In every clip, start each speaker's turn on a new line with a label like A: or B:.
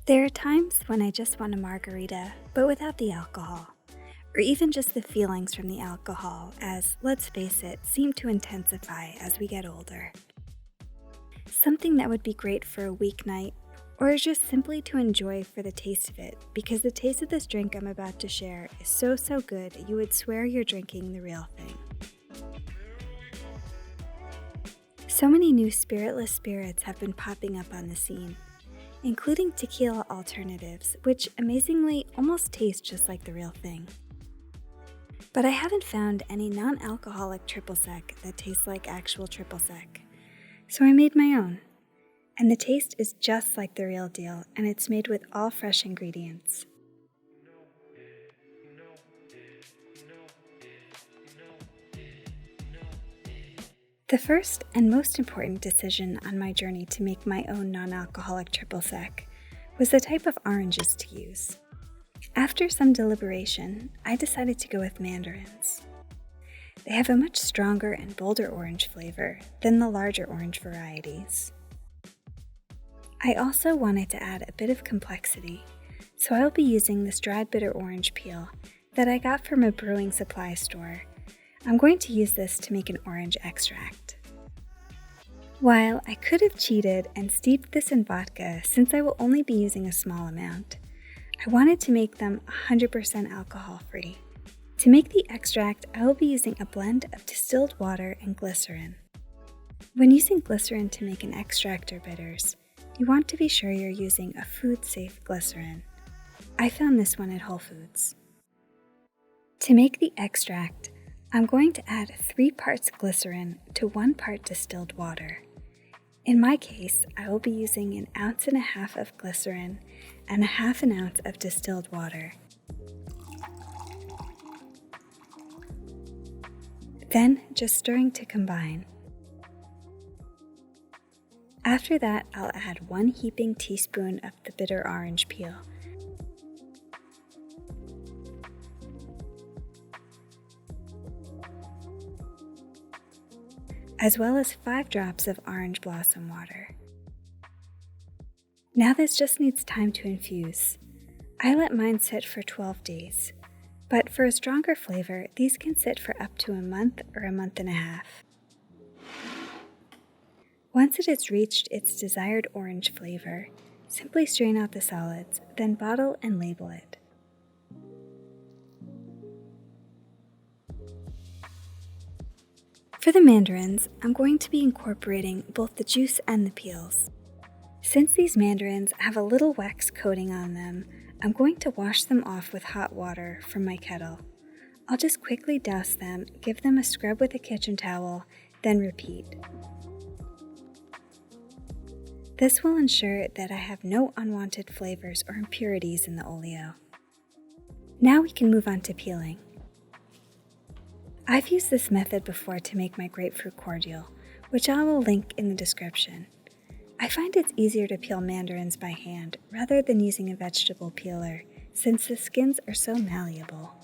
A: There are times when I just want a margarita, but without the alcohol, or even just the feelings from the alcohol, as, let's face it, seem to intensify as we get older. Something that would be great for a weeknight, or just simply to enjoy for the taste of it, because the taste of this drink I'm about to share is so good you would swear you're drinking the real thing. So many new spiritless spirits have been popping up on the scene, including tequila alternatives, which amazingly almost taste just like the real thing. But I haven't found any non-alcoholic triple sec that tastes like actual triple sec, so I made my own. And the taste is just like the real deal, and it's made with all fresh ingredients. The first and most important decision on my journey to make my own non-alcoholic triple sec was the type of oranges to use. After some deliberation, I decided to go with Mandarins. They have a much stronger and bolder orange flavor than the larger orange varieties. I also wanted to add a bit of complexity, so I'll be using this dried bitter orange peel that I got from a brewing supply store. I'm going to use this to make an orange extract. While I could have cheated and steeped this in vodka since I will only be using a small amount, I wanted to make them 100% alcohol-free. To make the extract, I will be using a blend of distilled water and glycerin. When using glycerin to make an extract or bitters, you want to be sure you're using a food-safe glycerin. I found this one at Whole Foods. To make the extract, I'm going to add 3 parts glycerin to 1 part distilled water. In my case, I will be using 1.5 ounces of glycerin and 1/2 ounce of distilled water. Then just stirring to combine. After that, I'll add 1 heaping teaspoon of the bitter orange peel. As well as 5 drops of orange blossom water. Now this just needs time to infuse. I let mine sit for 12 days, but for a stronger flavor, these can sit for up to a month or a month and a half. Once it has reached its desired orange flavor, simply strain out the solids, then bottle and label it. For the mandarins, I'm going to be incorporating both the juice and the peels. Since these mandarins have a little wax coating on them, I'm going to wash them off with hot water from my kettle. I'll just quickly douse them, give them a scrub with a kitchen towel, then repeat. This will ensure that I have no unwanted flavors or impurities in the Oleo. Now we can move on to peeling. I've used this method before to make my grapefruit cordial, which I will link in the description. I find it's easier to peel mandarins by hand rather than using a vegetable peeler, since the skins are so malleable.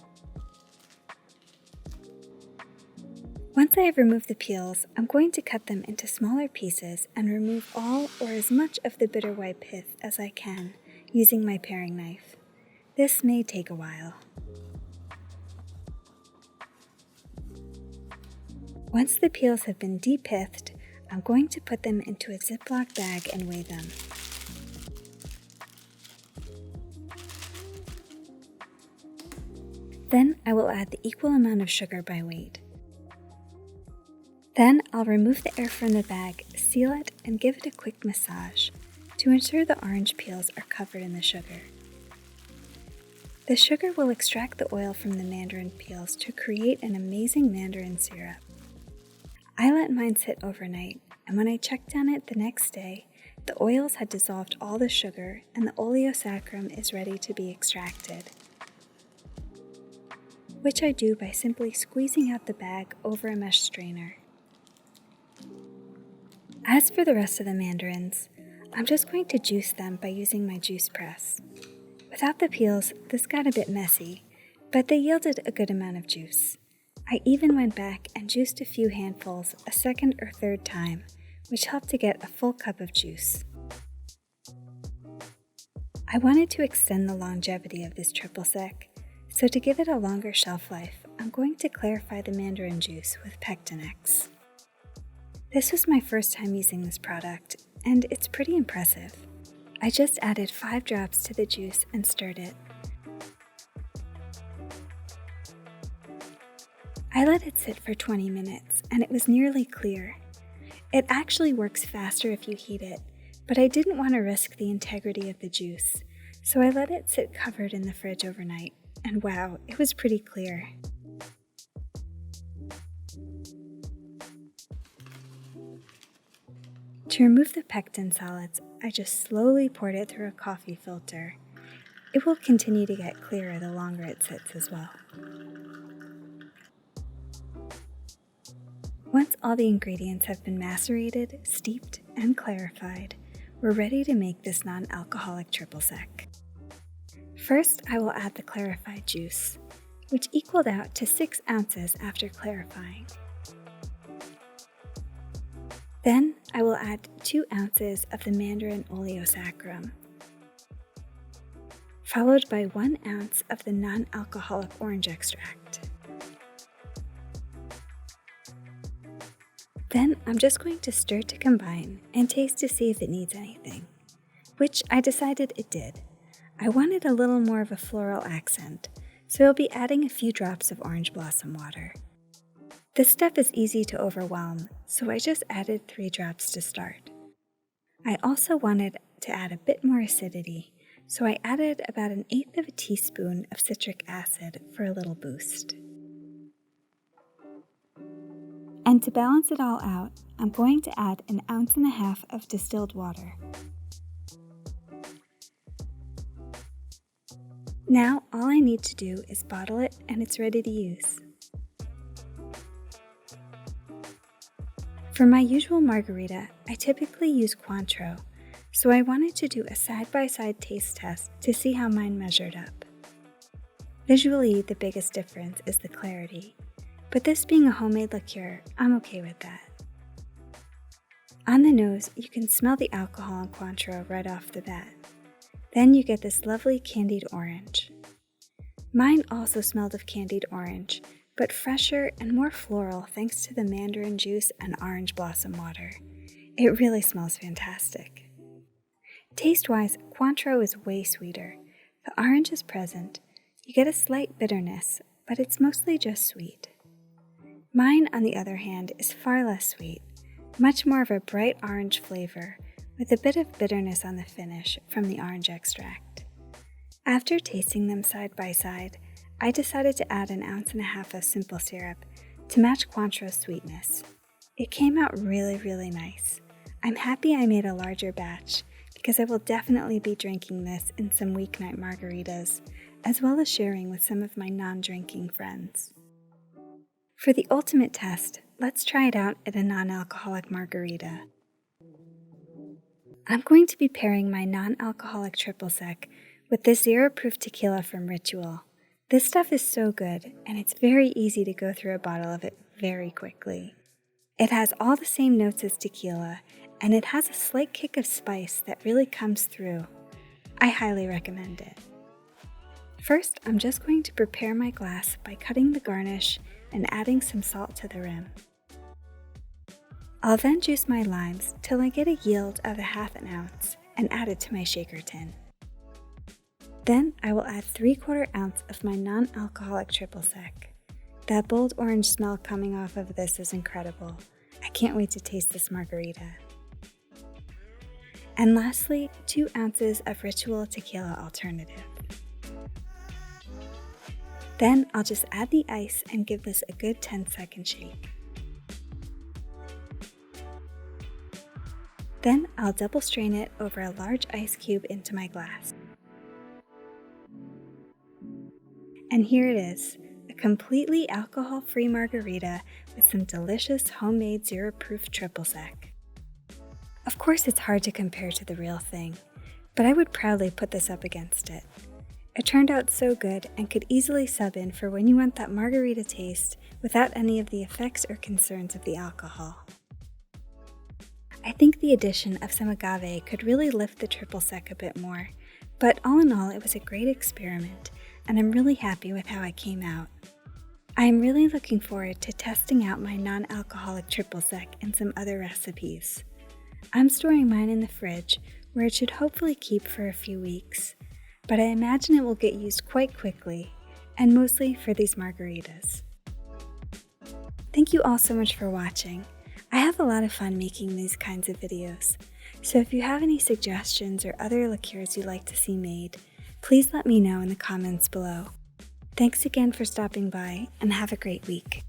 A: Once I have removed the peels, I'm going to cut them into smaller pieces and remove all or as much of the bitter white pith as I can using my paring knife. This may take a while. Once the peels have been de-pithed, I'm going to put them into a Ziploc bag and weigh them. Then I will add the equal amount of sugar by weight. Then I'll remove the air from the bag, seal it, and give it a quick massage to ensure the orange peels are covered in the sugar. The sugar will extract the oil from the mandarin peels to create an amazing mandarin syrup. I let mine sit overnight, and when I checked on it the next day, the oils had dissolved all the sugar and the Oleo Sacchrum is ready to be extracted, which I do by simply squeezing out the bag over a mesh strainer. As for the rest of the mandarins, I'm just going to juice them by using my juice press. Without the peels, this got a bit messy, but they yielded a good amount of juice. I even went back and juiced a few handfuls a second or third time, which helped to get a full cup of juice. I wanted to extend the longevity of this triple sec, so to give it a longer shelf life, I'm going to clarify the mandarin juice with Pectinex. This was my first time using this product, and it's pretty impressive. I just added 5 drops to the juice and stirred it. I let it sit for 20 minutes, and it was nearly clear. It actually works faster if you heat it, but I didn't want to risk the integrity of the juice, so I let it sit covered in the fridge overnight, and wow, it was pretty clear. To remove the pectin solids, I just slowly poured it through a coffee filter. It will continue to get clearer the longer it sits as well. Once all the ingredients have been macerated, steeped, and clarified, we're ready to make this non-alcoholic triple sec. First, I will add the clarified juice, which equaled out to 6 ounces after clarifying. Then I will add 2 ounces of the Mandarin Oleo Sacchrum, followed by 1 ounce of the non-alcoholic orange extract. Then I'm just going to stir to combine and taste to see if it needs anything, which I decided it did. I wanted a little more of a floral accent, so I'll be adding a few drops of orange blossom water. This stuff is easy to overwhelm, so I just added 3 drops to start. I also wanted to add a bit more acidity, so I added about 1/8 of a teaspoon of citric acid for a little boost. And to balance it all out, I'm going to add 1.5 ounces of distilled water. Now all I need to do is bottle it and it's ready to use. For my usual margarita, I typically use Cointreau, so I wanted to do a side-by-side taste test to see how mine measured up. Visually, the biggest difference is the clarity, but this being a homemade liqueur, I'm okay with that. On the nose, you can smell the alcohol in Cointreau right off the bat. Then you get this lovely candied orange. Mine also smelled of candied orange, but fresher and more floral thanks to the mandarin juice and orange blossom water. It really smells fantastic. Taste-wise, Cointreau is way sweeter. The orange is present. You get a slight bitterness, but it's mostly just sweet. Mine, on the other hand, is far less sweet, much more of a bright orange flavor, with a bit of bitterness on the finish from the orange extract. After tasting them side by side, I decided to add 1.5 ounces of simple syrup to match Cointreau's sweetness. It came out really nice. I'm happy I made a larger batch because I will definitely be drinking this in some weeknight margaritas, as well as sharing with some of my non-drinking friends. For the ultimate test, let's try it out at a non-alcoholic margarita. I'm going to be pairing my non-alcoholic triple sec with the 0 proof tequila from Ritual. This stuff is so good, and it's very easy to go through a bottle of it very quickly. It has all the same notes as tequila, and it has a slight kick of spice that really comes through. I highly recommend it. First, I'm just going to prepare my glass by cutting the garnish and adding some salt to the rim. I'll then juice my limes till I get a yield of 1/2 ounce and add it to my shaker tin. Then I will add 3/4 ounce of my non-alcoholic triple sec. That bold orange smell coming off of this is incredible. I can't wait to taste this margarita. And lastly, 2 ounces of Ritual tequila alternative. Then I'll just add the ice and give this a good 10-second shake. Then I'll double strain it over a large ice cube into my glass. And here it is, a completely alcohol-free margarita with some delicious homemade 0 proof triple sec. Of course it's hard to compare to the real thing, but I would proudly put this up against it. It turned out so good and could easily sub in for when you want that margarita taste without any of the effects or concerns of the alcohol. I think the addition of some agave could really lift the triple sec a bit more, But all in all, it was a great experiment, and I'm really happy with how I came out. I am really looking forward to testing out my non-alcoholic triple sec in some other recipes. I'm storing mine in the fridge, where it should hopefully keep for a few weeks, but I imagine it will get used quite quickly, and mostly for these margaritas. Thank you all so much for watching. I have a lot of fun making these kinds of videos, so if you have any suggestions or other liqueurs you'd like to see made, please let me know in the comments below. Thanks again for stopping by, and have a great week.